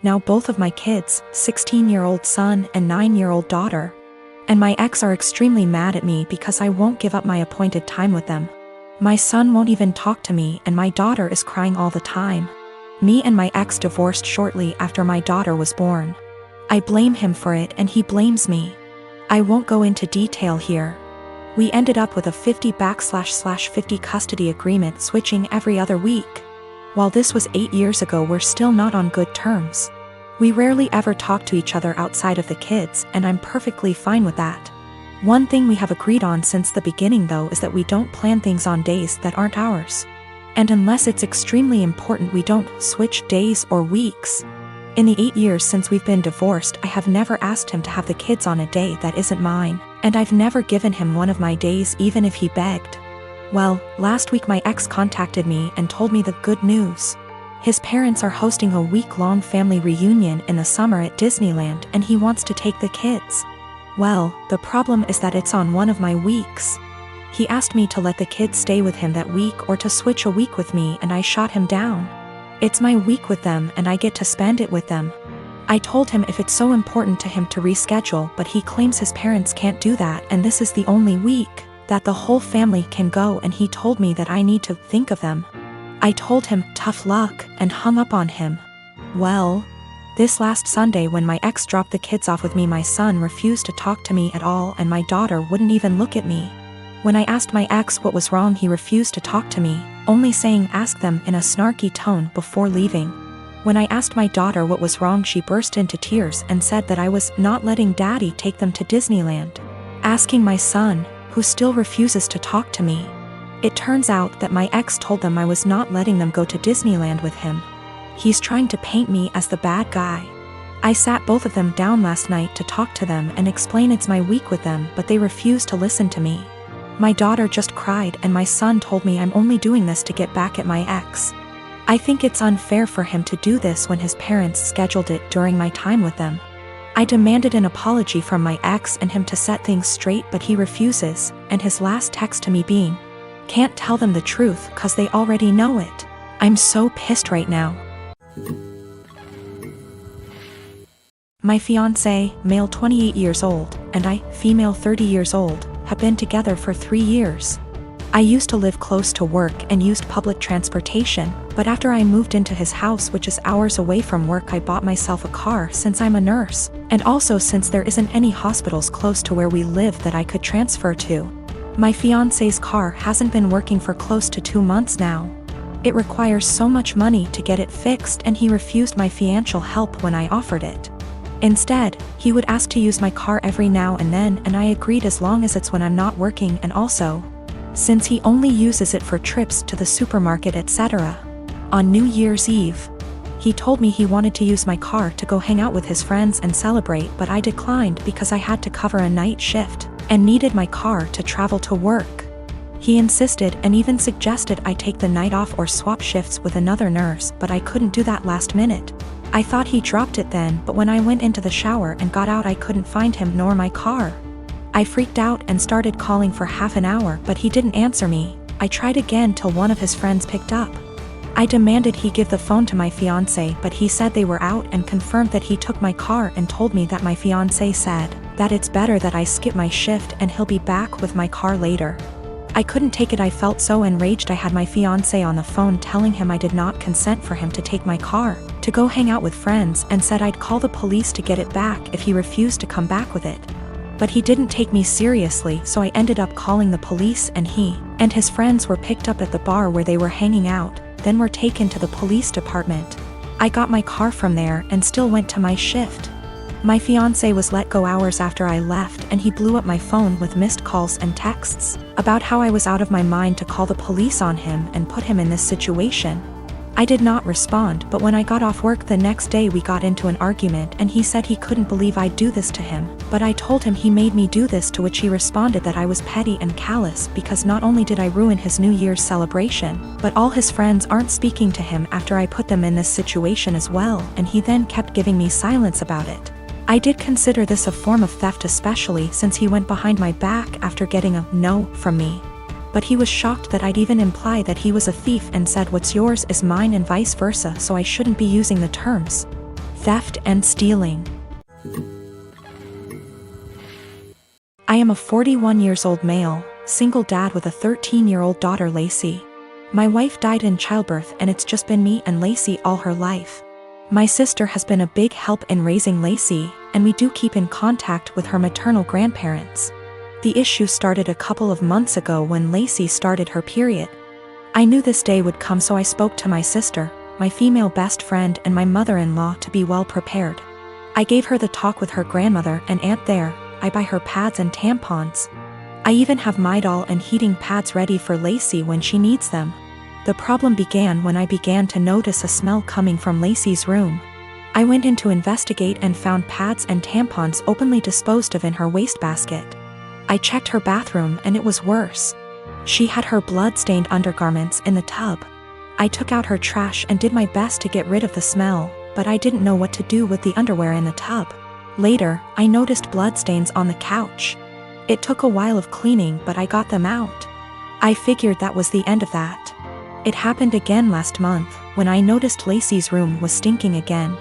now both of my kids, 16-year-old son and 9-year-old daughter. And my ex are extremely mad at me because I won't give up my appointed time with them. My son won't even talk to me and my daughter is crying all the time. Me and my ex divorced shortly after my daughter was born. I blame him for it and he blames me. I won't go into detail here. We ended up with a 50/50 custody agreement, switching every other week. While this was 8 years ago, we're still not on good terms. We rarely ever talk to each other outside of the kids, and I'm perfectly fine with that. One thing we have agreed on since the beginning though is that we don't plan things on days that aren't ours. And unless it's extremely important, we don't switch days or weeks. In the 8 years since we've been divorced, I have never asked him to have the kids on a day that isn't mine, and I've never given him one of my days even if he begged. Well, last week my ex contacted me and told me the good news. His parents are hosting a week-long family reunion in the summer at Disneyland and he wants to take the kids. Well, the problem is that it's on one of my weeks. He asked me to let the kids stay with him that week or to switch a week with me, and I shot him down. It's my week with them and I get to spend it with them. I told him if it's so important to him to reschedule, but he claims his parents can't do that and this is the only week that the whole family can go, and he told me that I need to think of them. I told him tough luck and hung up on him. Well, this last Sunday when my ex dropped the kids off with me, my son refused to talk to me at all and my daughter wouldn't even look at me. When I asked my ex what was wrong, he refused to talk to me, only saying ask them in a snarky tone before leaving. When I asked my daughter what was wrong, she burst into tears and said that I was not letting daddy take them to Disneyland. Asking my son, who still refuses to talk to me. It turns out that my ex told them I was not letting them go to Disneyland with him. He's trying to paint me as the bad guy. I sat both of them down last night to talk to them and explain it's my week with them, but they refuse to listen to me. My daughter just cried and my son told me I'm only doing this to get back at my ex. I think it's unfair for him to do this when his parents scheduled it during my time with them. I demanded an apology from my ex and him to set things straight, but he refuses, and his last text to me being, "Can't tell them the truth cause they already know it." I'm so pissed right now. My fiancé, male 28 years old, and I, female 30 years old, have been together for 3 years. I used to live close to work and used public transportation, but after I moved into his house, which is hours away from work, I bought myself a car since I'm a nurse, and also since there isn't any hospitals close to where we live that I could transfer to. My fiancé's car hasn't been working for close to 2 months now. It requires so much money to get it fixed and he refused my financial help when I offered it. Instead, he would ask to use my car every now and then, and I agreed as long as it's when I'm not working, and also, since he only uses it for trips to the supermarket etc. On New Year's Eve, he told me he wanted to use my car to go hang out with his friends and celebrate, but I declined because I had to cover a night shift and needed my car to travel to work. He insisted and even suggested I take the night off or swap shifts with another nurse, but I couldn't do that last minute. I thought he dropped it then, but when I went into the shower and got out, I couldn't find him nor my car. I freaked out and started calling for half an hour, but he didn't answer me. I tried again till one of his friends picked up. I demanded he give the phone to my fiancé, but he said they were out and confirmed that he took my car and told me that my fiancé said that it's better that I skip my shift and he'll be back with my car later. I couldn't take it. I felt so enraged. I had my fiancé on the phone telling him I did not consent for him to take my car to go hang out with friends, and said I'd call the police to get it back if he refused to come back with it. But he didn't take me seriously, so I ended up calling the police, and he and his friends were picked up at the bar where they were hanging out, then were taken to the police department. I got my car from there and still went to my shift. My fiancé was let go hours after I left, and he blew up my phone with missed calls and texts about how I was out of my mind to call the police on him and put him in this situation. I did not respond, but when I got off work the next day we got into an argument and he said he couldn't believe I'd do this to him, but I told him he made me do this, to which he responded that I was petty and callous because not only did I ruin his New Year's celebration, but all his friends aren't speaking to him after I put them in this situation as well, and he then kept giving me silence about it. I did consider this a form of theft, especially since he went behind my back after getting a no from me. But he was shocked that I'd even imply that he was a thief and said what's yours is mine and vice versa, so I shouldn't be using the terms theft and stealing. I am a 41 years old male, single dad with a 13-year-old daughter Lacey. My wife died in childbirth and it's just been me and Lacey all her life. My sister has been a big help in raising Lacey, and we do keep in contact with her maternal grandparents. The issue started a couple of months ago when Lacey started her period. I knew this day would come, so I spoke to my sister, my female best friend, and my mother-in-law to be well prepared. I gave her the talk with her grandmother and aunt there. I buy her pads and tampons. I even have Midol and heating pads ready for Lacey when she needs them. The problem began when I began to notice a smell coming from Lacey's room. I went in to investigate and found pads and tampons openly disposed of in her wastebasket. I checked her bathroom and it was worse. She had her blood-stained undergarments in the tub. I took out her trash and did my best to get rid of the smell, but I didn't know what to do with the underwear in the tub. Later, I noticed bloodstains on the couch. It took a while of cleaning, but I got them out. I figured that was the end of that. It happened again last month, when I noticed Lacey's room was stinking again.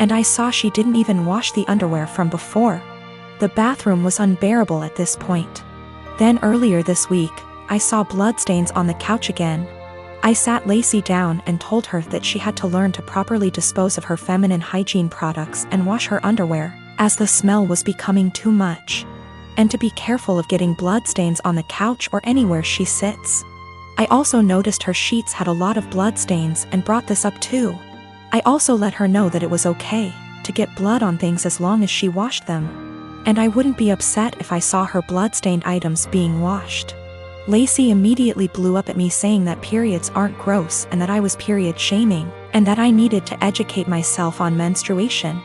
And I saw she didn't even wash the underwear from before. The bathroom was unbearable at this point. Then earlier this week, I saw bloodstains on the couch again. I sat Lacey down and told her that she had to learn to properly dispose of her feminine hygiene products and wash her underwear, as the smell was becoming too much. And to be careful of getting bloodstains on the couch or anywhere she sits. I also noticed her sheets had a lot of bloodstains and brought this up too. I also let her know that it was okay to get blood on things as long as she washed them. And I wouldn't be upset if I saw her bloodstained items being washed. Lacey immediately blew up at me saying that periods aren't gross and that I was period shaming, and that I needed to educate myself on menstruation.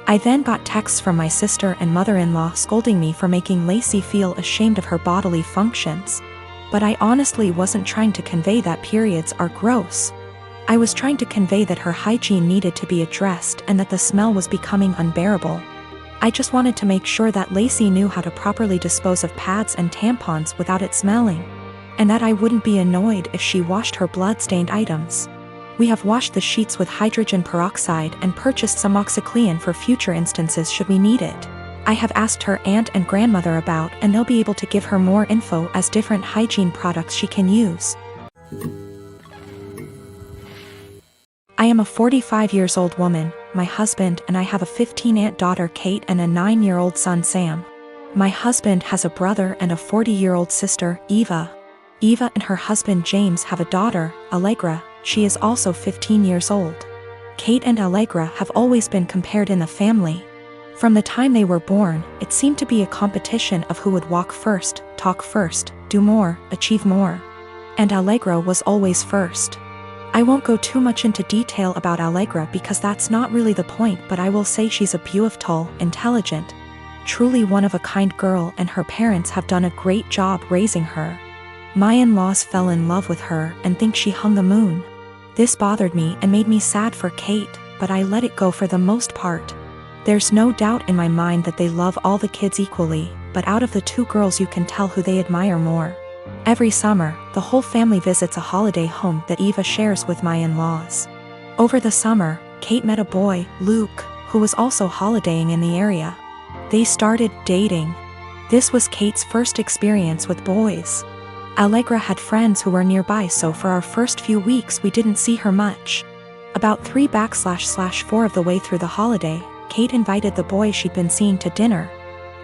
I then got texts from my sister and mother-in-law scolding me for making Lacey feel ashamed of her bodily functions. But I honestly wasn't trying to convey that periods are gross. I was trying to convey that her hygiene needed to be addressed and that the smell was becoming unbearable. I just wanted to make sure that Lacey knew how to properly dispose of pads and tampons without it smelling, and that I wouldn't be annoyed if she washed her blood-stained items. We have washed the sheets with hydrogen peroxide and purchased some OxyClean for future instances should we need it. I have asked her aunt and grandmother about, and they'll be able to give her more info as different hygiene products she can use. I am a 45 years old woman, my husband and I have a 15-aunt daughter Kate and a 9-year-old son Sam. My husband has a brother and a 40-year-old sister, Eva. Eva and her husband James have a daughter, Allegra. She is also 15 years old. Kate and Allegra have always been compared in the family. From the time they were born, it seemed to be a competition of who would walk first, talk first, do more, achieve more. And Allegra was always first. I won't go too much into detail about Allegra because that's not really the point, but I will say she's a beautiful, intelligent, truly one-of-a-kind girl, and her parents have done a great job raising her. My in-laws fell in love with her and think she hung the moon. This bothered me and made me sad for Kate, but I let it go for the most part. There's no doubt in my mind that they love all the kids equally, but out of the two girls you can tell who they admire more. Every summer, the whole family visits a holiday home that Eva shares with my in-laws. Over the summer, Kate met a boy, Luke, who was also holidaying in the area. They started dating. This was Kate's first experience with boys. Allegra had friends who were nearby, so for our first few weeks we didn't see her much. About 3/4 of the way through the holiday, Kate invited the boy she'd been seeing to dinner.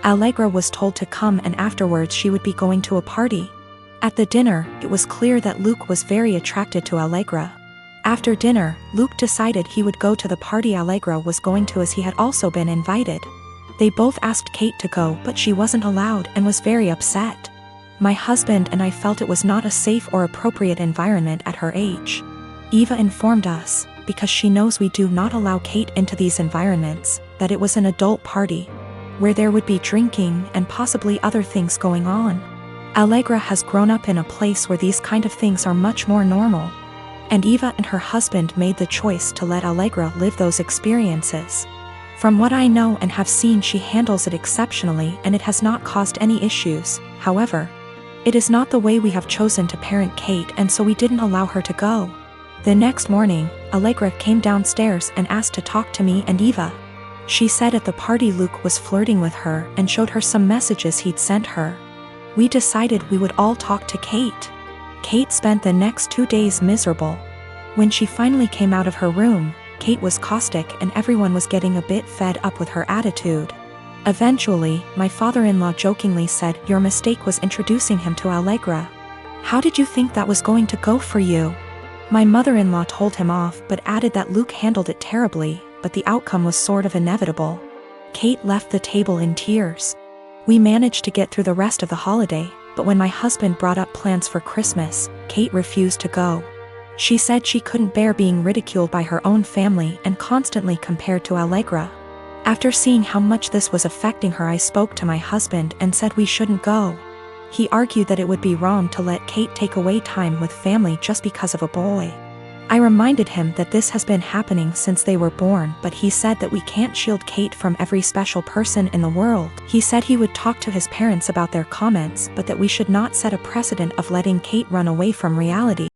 Allegra was told to come, and afterwards she would be going to a party. At the dinner, it was clear that Luke was very attracted to Allegra. After dinner, Luke decided he would go to the party Allegra was going to as he had also been invited. They both asked Kate to go, but she wasn't allowed and was very upset. My husband and I felt it was not a safe or appropriate environment at her age. Eva informed us, because she knows we do not allow Kate into these environments, that it was an adult party, where there would be drinking and possibly other things going on. Allegra has grown up in a place where these kind of things are much more normal. And Eva and her husband made the choice to let Allegra live those experiences. From what I know and have seen, she handles it exceptionally and it has not caused any issues. However, it is not the way we have chosen to parent Kate, and so we didn't allow her to go. The next morning, Allegra came downstairs and asked to talk to me and Eva. She said at the party Luke was flirting with her and showed her some messages he'd sent her. We decided we would all talk to Kate. Kate spent the next 2 days miserable. When she finally came out of her room, Kate was caustic and everyone was getting a bit fed up with her attitude. Eventually, my father-in-law jokingly said, "Your mistake was introducing him to Allegra. How did you think that was going to go for you?" My mother-in-law told him off but added that Luke handled it terribly, but the outcome was sort of inevitable. Kate left the table in tears. We managed to get through the rest of the holiday, but when my husband brought up plans for Christmas, Kate refused to go. She said she couldn't bear being ridiculed by her own family and constantly compared to Allegra. After seeing how much this was affecting her, I spoke to my husband and said we shouldn't go. He argued that it would be wrong to let Kate take away time with family just because of a boy. I reminded him that this has been happening since they were born, but he said that we can't shield Kate from every special person in the world. He said he would talk to his parents about their comments, but that we should not set a precedent of letting Kate run away from reality.